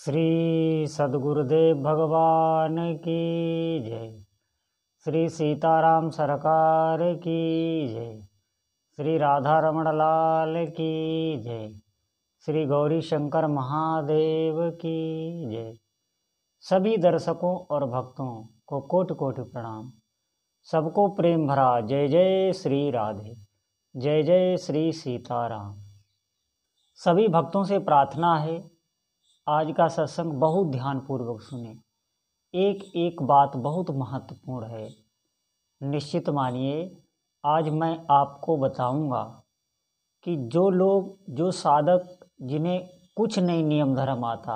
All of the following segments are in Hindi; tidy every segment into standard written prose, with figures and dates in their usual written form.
श्री सद्गुरुदेव भगवान की जय। श्री सीताराम सरकार की जय। श्री राधा रमण लाल की जय। श्री गौरी शंकर महादेव की जय। सभी दर्शकों और भक्तों को कोटि कोटि प्रणाम। सबको प्रेम भरा जय जय श्री राधे, जय जय श्री सीताराम। सभी भक्तों से प्रार्थना है आज का सत्संग बहुत ध्यानपूर्वक सुने। एक एक बात बहुत महत्वपूर्ण है, निश्चित मानिए। आज मैं आपको बताऊंगा कि जो लोग, जो साधक, जिन्हें कुछ नहीं नियम धर्म आता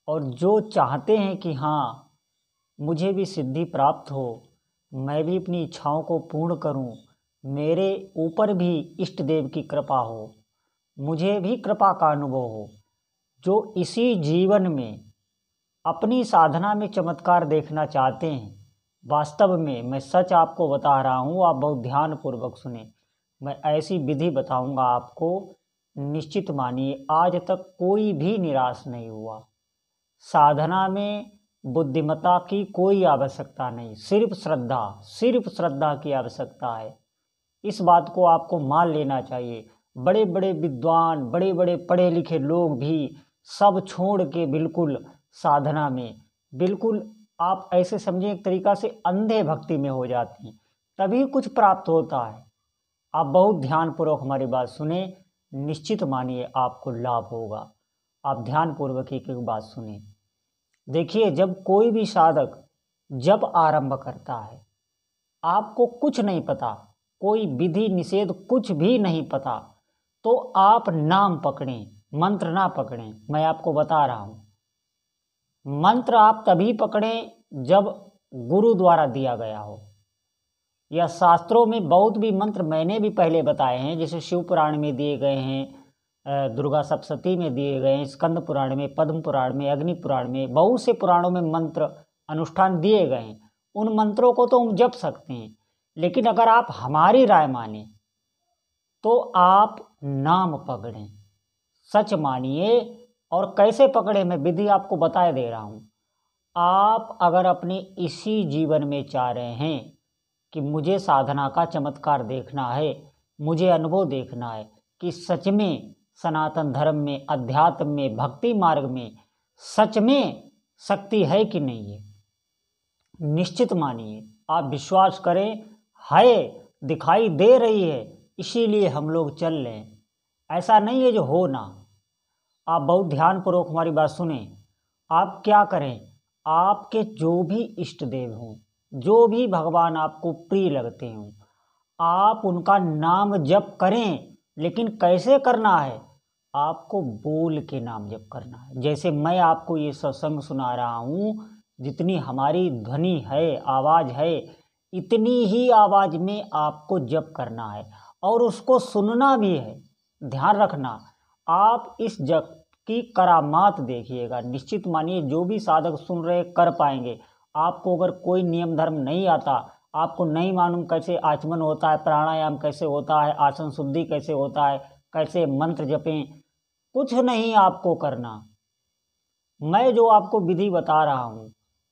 और जो चाहते हैं कि हाँ मुझे भी सिद्धि प्राप्त हो, मैं भी अपनी इच्छाओं को पूर्ण करूं, मेरे ऊपर भी इष्ट देव की कृपा हो, मुझे भी कृपा का अनुभव हो, जो इसी जीवन में अपनी साधना में चमत्कार देखना चाहते हैं। वास्तव में मैं सच आपको बता रहा हूँ, आप बहुत ध्यानपूर्वक सुने। मैं ऐसी विधि बताऊंगा आपको, निश्चित मानिए आज तक कोई भी निराश नहीं हुआ। साधना में बुद्धिमत्ता की कोई आवश्यकता नहीं, सिर्फ श्रद्धा की आवश्यकता है। इस बात को आपको मान लेना चाहिए। बड़े बड़े विद्वान, बड़े बड़े पढ़े लिखे लोग भी सब छोड़ के बिल्कुल साधना में, बिल्कुल आप ऐसे समझें एक तरीका से अंधे भक्ति में हो जाती हैं, तभी कुछ प्राप्त होता है। आप बहुत ध्यानपूर्वक हमारी बात सुने, निश्चित मानिए आपको लाभ होगा। आप ध्यानपूर्वक एक एक बात सुने। देखिए, जब कोई भी साधक जब आरंभ करता है, आपको कुछ नहीं पता, कोई विधि निषेध कुछ भी नहीं पता, तो आप नाम पकड़ें, मंत्र ना पकड़ें। मैं आपको बता रहा हूं, मंत्र आप तभी पकड़ें जब गुरु द्वारा दिया गया हो। या शास्त्रों में बहुत भी मंत्र मैंने भी पहले बताए हैं, जैसे शिव पुराण में दिए गए हैं, दुर्गा सप्तशती में दिए गए हैं, स्कंद पुराण में, पद्म पुराण में, अग्नि पुराण में, बहुत से पुराणों में मंत्र अनुष्ठान दिए गए हैं। उन मंत्रों को तो हम जप सकते हैं, लेकिन अगर आप हमारी राय माने तो आप नाम पकड़ें, सच मानिए। और कैसे पकड़े, मैं विधि आपको बताए दे रहा हूं। आप अगर अपने इसी जीवन में चाह रहे हैं कि मुझे साधना का चमत्कार देखना है, मुझे अनुभव देखना है कि सच में सनातन धर्म में, अध्यात्म में, भक्ति मार्ग में सच में शक्ति है कि नहीं है, निश्चित मानिए, आप विश्वास करें, है, दिखाई दे रही है, इसीलिए हम लोग चल रहे हैं। ऐसा नहीं है जो हो ना। आप बहुत ध्यानपूर्वक हमारी बात सुने। आप क्या करें, आपके जो भी इष्ट देव हों, जो भी भगवान आपको प्रिय लगते हों, आप उनका नाम जप करें। लेकिन कैसे करना है, आपको बोल के नाम जप करना है। जैसे मैं आपको ये सत्संग सुना रहा हूँ, जितनी हमारी ध्वनि है, आवाज़ है, इतनी ही आवाज़ में आपको जप करना है और उसको सुनना भी है। ध्यान रखना, आप इस जप की करामात देखिएगा, निश्चित मानिए जो भी साधक सुन रहे कर पाएंगे। आपको अगर कोई नियम धर्म नहीं आता, आपको नहीं मालूम कैसे आचमन होता है, प्राणायाम कैसे होता है, आसन शुद्धि कैसे होता है, कैसे मंत्र जपें, कुछ नहीं आपको करना। मैं जो आपको विधि बता रहा हूँ,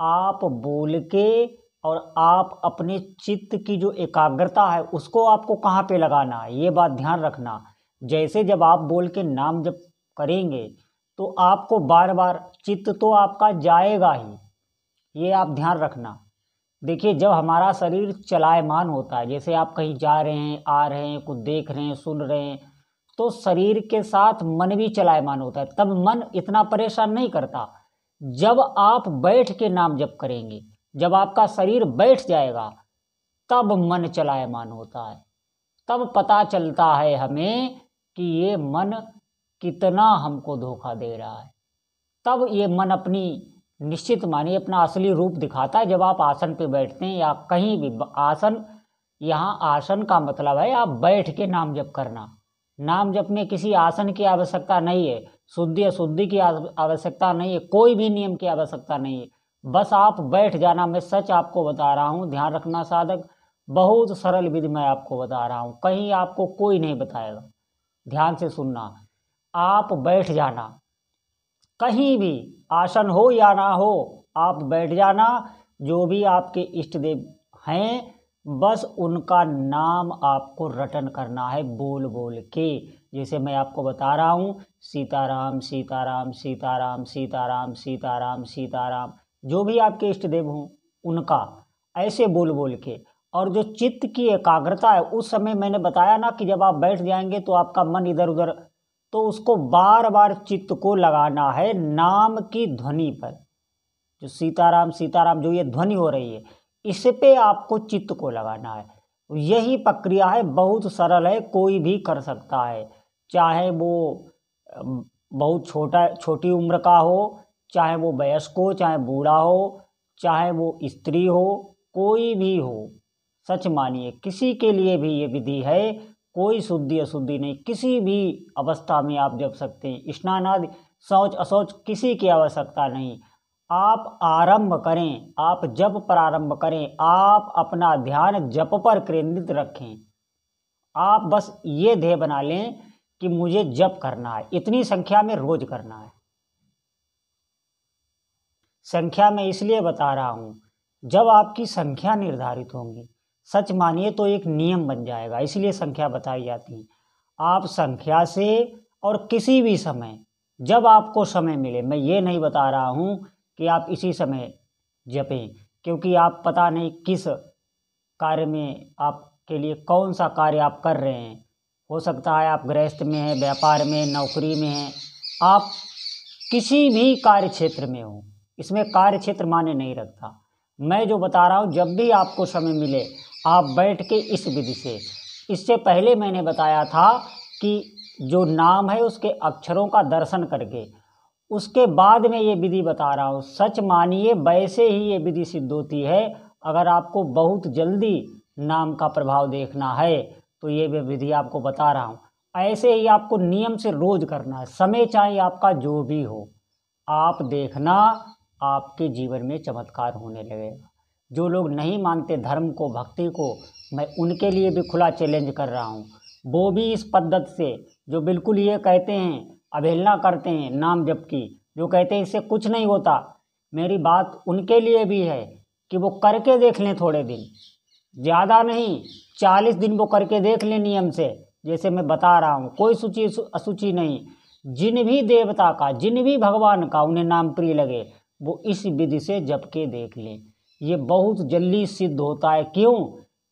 आप बोल के, और आप अपने चित्त की जो एकाग्रता है उसको आपको कहाँ पे लगाना है, ये बात ध्यान रखना। जैसे जब आप बोल के नाम जप करेंगे तो आपको बार बार चित्त तो आपका जाएगा ही, ये आप ध्यान रखना। देखिए, जब हमारा शरीर चलायमान होता है, जैसे आप कहीं जा रहे हैं, आ रहे हैं, कुछ देख रहे हैं, सुन रहे हैं, तो शरीर के साथ मन भी चलायमान होता है। तब मन इतना परेशान नहीं करता। जब आप बैठ के नाम जप करेंगे, जब आपका शरीर बैठ जाएगा, तब मन चलायमान होता है। तब पता चलता है हमें कि ये मन कितना हमको धोखा दे रहा है। तब ये मन अपनी, निश्चित मानिए, अपना असली रूप दिखाता है। जब आप आसन पे बैठते हैं या कहीं भी आसन, यहाँ आसन का मतलब है आप बैठ के नाम जप करना। नाम जप में किसी आसन की आवश्यकता नहीं है, शुद्धि अशुद्धि की आवश्यकता नहीं है, कोई भी नियम की आवश्यकता नहीं है, बस आप बैठ जाना। मैं सच आपको बता रहा हूँ, ध्यान रखना साधक, बहुत सरल विधि मैं आपको बता रहा हूँ, कहीं आपको कोई नहीं बताएगा। ध्यान से सुनना, आप बैठ जाना, कहीं भी आसन हो या ना हो, आप बैठ जाना। जो भी आपके इष्ट देव हैं, बस उनका नाम आपको रटन करना है बोल बोल के। जैसे मैं आपको बता रहा हूँ, सीताराम सीताराम सीताराम सीताराम सीताराम सीताराम, जो भी आपके इष्ट देव हों उनका ऐसे बोल बोल के। और जो चित्त की एकाग्रता है, उस समय मैंने बताया ना कि जब आप बैठ जाएंगे तो आपका मन इधर उधर, तो उसको बार बार चित्त को लगाना है नाम की ध्वनि पर। जो सीताराम सीताराम जो ये ध्वनि हो रही है, इस पे आपको चित्त को लगाना है। यही प्रक्रिया है, बहुत सरल है, कोई भी कर सकता है। चाहे वो बहुत छोटी उम्र का हो, चाहे वो वयस्क हो, चाहे बूढ़ा हो, चाहे वो स्त्री हो, कोई भी हो। सच मानिए, किसी के लिए भी ये विधि है, कोई शुद्धि अशुद्धि नहीं, किसी भी अवस्था में आप जप सकते हैं। स्नान आदि शौच अशौच किसी की आवश्यकता नहीं। आप आरंभ करें, आप जप प्रारंभ करें, आप अपना ध्यान जप पर केंद्रित रखें। आप बस ये ध्येय बना लें कि मुझे जप करना है, इतनी संख्या में रोज करना है। संख्या मैं इसलिए बता रहा हूँ, जब आपकी संख्या निर्धारित होंगी, सच मानिए तो एक नियम बन जाएगा, इसलिए संख्या बताई जाती है। आप संख्या से और किसी भी समय, जब आपको समय मिले, मैं ये नहीं बता रहा हूँ कि आप इसी समय जपें, क्योंकि आप पता नहीं किस कार्य में, आपके लिए कौन सा कार्य आप कर रहे हैं। हो सकता है आप गृहस्थ में हैं, व्यापार में, नौकरी में हैं, आप किसी भी कार्य क्षेत्र में हो, इसमें कार्य क्षेत्र माने नहीं रखता। मैं जो बता रहा हूँ, जब भी आपको समय मिले आप बैठ के इस विधि से। इससे पहले मैंने बताया था कि जो नाम है उसके अक्षरों का दर्शन करके, उसके बाद में ये विधि बता रहा हूँ। सच मानिए, वैसे ही ये विधि सिद्ध होती है। अगर आपको बहुत जल्दी नाम का प्रभाव देखना है तो ये विधि आपको बता रहा हूँ। ऐसे ही आपको नियम से रोज करना है, समय चाहे आपका जो भी हो। आप देखना, आपके जीवन में चमत्कार होने लगेगा। जो लोग नहीं मानते धर्म को, भक्ति को, मैं उनके लिए भी खुला चैलेंज कर रहा हूँ। वो भी इस पद्धति से, जो बिल्कुल ये कहते हैं, अवहेलना करते हैं नाम जप की, जो कहते हैं इससे कुछ नहीं होता, मेरी बात उनके लिए भी है कि वो करके देख लें थोड़े दिन, ज़्यादा नहीं, 40 दिन वो करके देख लें नियम से। जैसे मैं बता रहा हूँ, कोई सूची असूची नहीं। जिन भी देवता का, जिन भी भगवान का उन्हें नाम प्रिय लगे, वो इस विधि से जप के देख लें। ये बहुत जल्दी सिद्ध होता है। क्यों?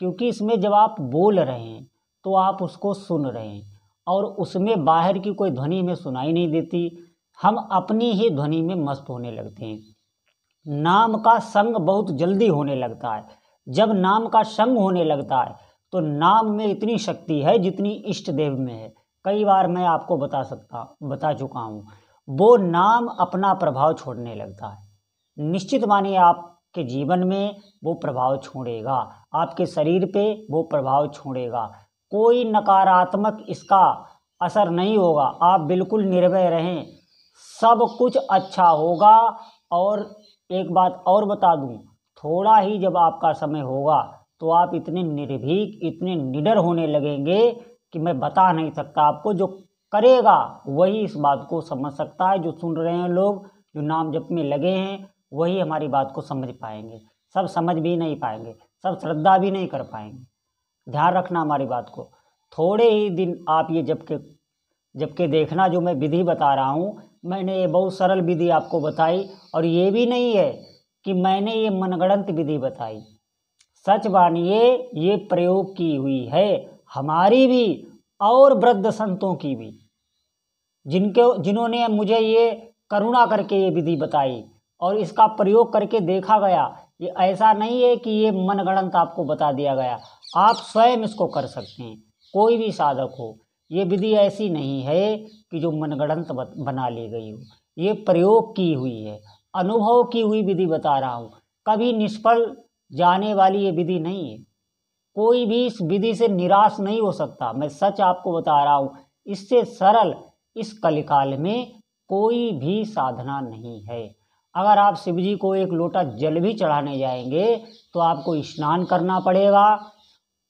क्योंकि इसमें जब आप बोल रहे हैं तो आप उसको सुन रहे हैं, और उसमें बाहर की कोई ध्वनि में सुनाई नहीं देती। हम अपनी ही ध्वनि में मस्त होने लगते हैं। नाम का संग बहुत जल्दी होने लगता है। जब नाम का संग होने लगता है तो नाम में इतनी शक्ति है जितनी इष्ट देव में है। कई बार मैं आपको बता चुका हूँ। वो नाम अपना प्रभाव छोड़ने लगता है। निश्चित मानिए आपके जीवन में वो प्रभाव छोड़ेगा, आपके शरीर पे वो प्रभाव छोड़ेगा। कोई नकारात्मक इसका असर नहीं होगा। आप बिल्कुल निर्भय रहें, सब कुछ अच्छा होगा। और एक बात और बता दूं, थोड़ा ही जब आपका समय होगा तो आप इतने निर्भीक, इतने निडर होने लगेंगे कि मैं बता नहीं सकता आपको। जो करेगा वही इस बात को समझ सकता है। जो सुन रहे हैं लोग, जो नाम जप में लगे हैं, वही हमारी बात को समझ पाएंगे। सब समझ भी नहीं पाएंगे, सब श्रद्धा भी नहीं कर पाएंगे। ध्यान रखना हमारी बात को। थोड़े ही दिन आप ये जब के देखना, जो मैं विधि बता रहा हूँ, मैंने ये बहुत सरल विधि आपको बताई। और ये भी नहीं है कि मैंने ये मनगढ़ंत विधि बताई। सच मानिए, ये प्रयोग की हुई है हमारी भी और वृद्ध संतों की भी, जिन्होंने मुझे ये करुणा करके ये विधि बताई और इसका प्रयोग करके देखा गया। ये ऐसा नहीं है कि ये मनगढ़ंत आपको बता दिया गया, आप स्वयं इसको कर सकते हैं, कोई भी साधक हो। ये विधि ऐसी नहीं है कि जो मनगढ़ंत बना ली गई हो, ये प्रयोग की हुई है, अनुभव की हुई विधि बता रहा हूँ। कभी निष्फल जाने वाली ये विधि नहीं है। कोई भी इस विधि से निराश नहीं हो सकता। मैं सच आपको बता रहा हूँ, इससे सरल इस कलिकाल में कोई भी साधना नहीं है। अगर आप शिव जी को एक लोटा जल भी चढ़ाने जाएंगे तो आपको स्नान करना पड़ेगा,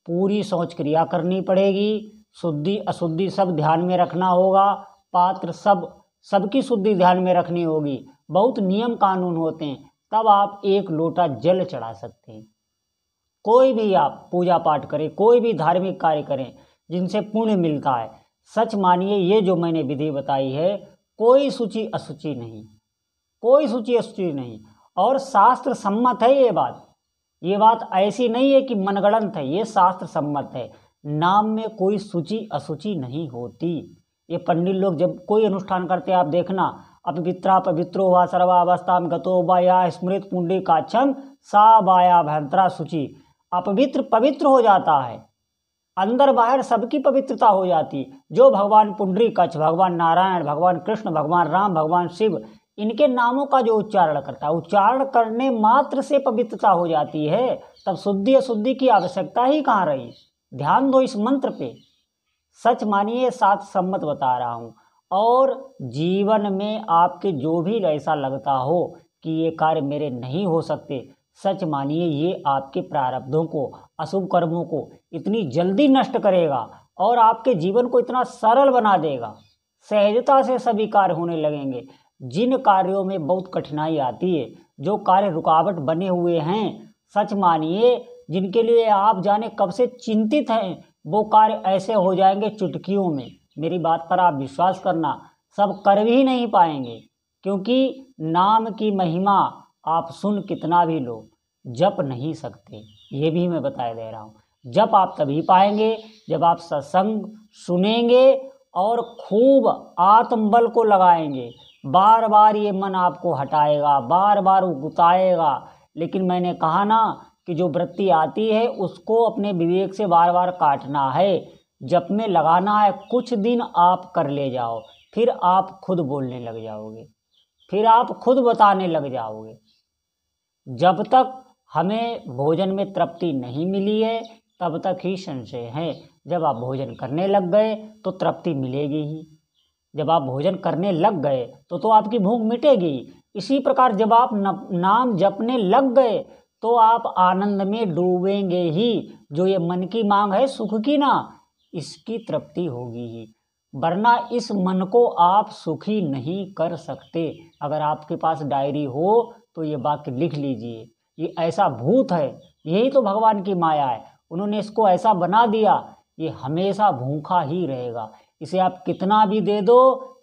पूरी शौच क्रिया करनी पड़ेगी, शुद्धि अशुद्धि सब ध्यान में रखना होगा, पात्र सब सबकी शुद्धि ध्यान में रखनी होगी, बहुत नियम कानून होते हैं, तब आप 1 लोटा जल चढ़ा सकते हैं। कोई भी आप पूजा पाठ करें, कोई भी धार्मिक कार्य करें जिनसे पुण्य मिलता है, सच मानिए ये जो मैंने विधि बताई है, कोई शुचि अशुचि नहीं, कोई शुचि अशुचि नहीं, और शास्त्र सम्मत है ये बात ऐसी नहीं है कि मनगढ़ंत है, ये शास्त्र सम्मत है। नाम में कोई शुचि अशुचि नहीं होती। ये पंडित लोग जब कोई अनुष्ठान करते हैं, आप देखना, अपवित्रा पवित्रो वा सर्वावस्थाम गतो वा या स्मृत पुंडीकाक्षम सा वाया भयंतरा शुचि। अपवित्र पवित्र हो जाता है, अंदर बाहर सबकी पवित्रता हो जाती। जो भगवान पुंडरीकाक्ष, भगवान नारायण, भगवान कृष्ण, भगवान राम, भगवान शिव, इनके नामों का जो उच्चारण करता है, उच्चारण करने मात्र से पवित्रता हो जाती है। तब शुद्धि अशुद्धि की आवश्यकता ही कहाँ रही। ध्यान दो इस मंत्र पे। सच मानिए, शास्त्र सम्मत बता रहा हूँ। और जीवन में आपके जो भी ऐसा लगता हो कि ये कार्य मेरे नहीं हो सकते, सच मानिए ये आपके प्रारब्धों को, अशुभ कर्मों को इतनी जल्दी नष्ट करेगा और आपके जीवन को इतना सरल बना देगा। सहजता से सभी कार्य होने लगेंगे। जिन कार्यों में बहुत कठिनाई आती है, जो कार्य रुकावट बने हुए हैं, सच मानिए जिनके लिए आप जाने कब से चिंतित हैं, वो कार्य ऐसे हो जाएंगे चुटकियों में। मेरी बात पर आप विश्वास करना, सब कर भी नहीं पाएंगे, क्योंकि नाम की महिमा आप सुन कितना भी लो, जप नहीं सकते। ये भी मैं बता दे रहा हूँ। जप आप तभी पाएंगे जब आप सत्संग सुनेंगे और खूब आत्मबल को लगाएंगे। बार बार ये मन आपको हटाएगा, बार बार उगताएगा। लेकिन मैंने कहा ना कि जो वृत्ति आती है उसको अपने विवेक से बार बार काटना है, जप में लगाना है। कुछ दिन आप कर ले जाओ, फिर आप खुद बोलने लग जाओगे, फिर आप खुद बताने लग जाओगे। जब तक हमें भोजन में तृप्ति नहीं मिली है, तब तक ही संशय है। जब आप भोजन करने लग गए तो तृप्ति मिलेगी ही। जब आप भोजन करने लग गए तो आपकी भूख मिटेगी। इसी प्रकार जब आप नाम जपने लग गए तो आप आनंद में डूबेंगे ही। जो ये मन की मांग है सुख की ना, इसकी तृप्ति होगी ही, वरना इस मन को आप सुखी नहीं कर सकते। अगर आपके पास डायरी हो तो ये वाक्य लिख लीजिए। ये ऐसा भूत है, यही तो भगवान की माया है। उन्होंने इसको ऐसा बना दिया, ये हमेशा भूखा ही रहेगा। इसे आप कितना भी दे दो,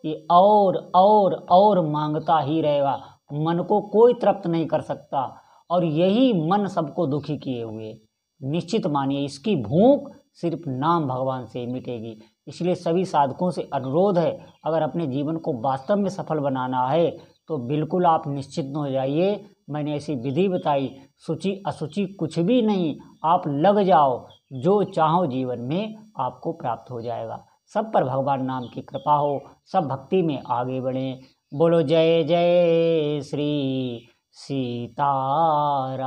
ये और मांगता ही रहेगा। मन को कोई तृप्त नहीं कर सकता, और यही मन सबको दुखी किए हुए। निश्चित मानिए इसकी भूख सिर्फ नाम भगवान से मिटेगी। इसलिए सभी साधकों से अनुरोध है, अगर अपने जीवन को वास्तव में सफल बनाना है तो बिल्कुल आप निश्चित हो जाइए। मैंने ऐसी विधि बताई, शुचि अशुचि कुछ भी नहीं, आप लग जाओ, जो चाहो जीवन में आपको प्राप्त हो जाएगा। सब पर भगवान नाम की कृपा हो, सब भक्ति में आगे बढ़ें। बोलो जय जय श्री सीताराम।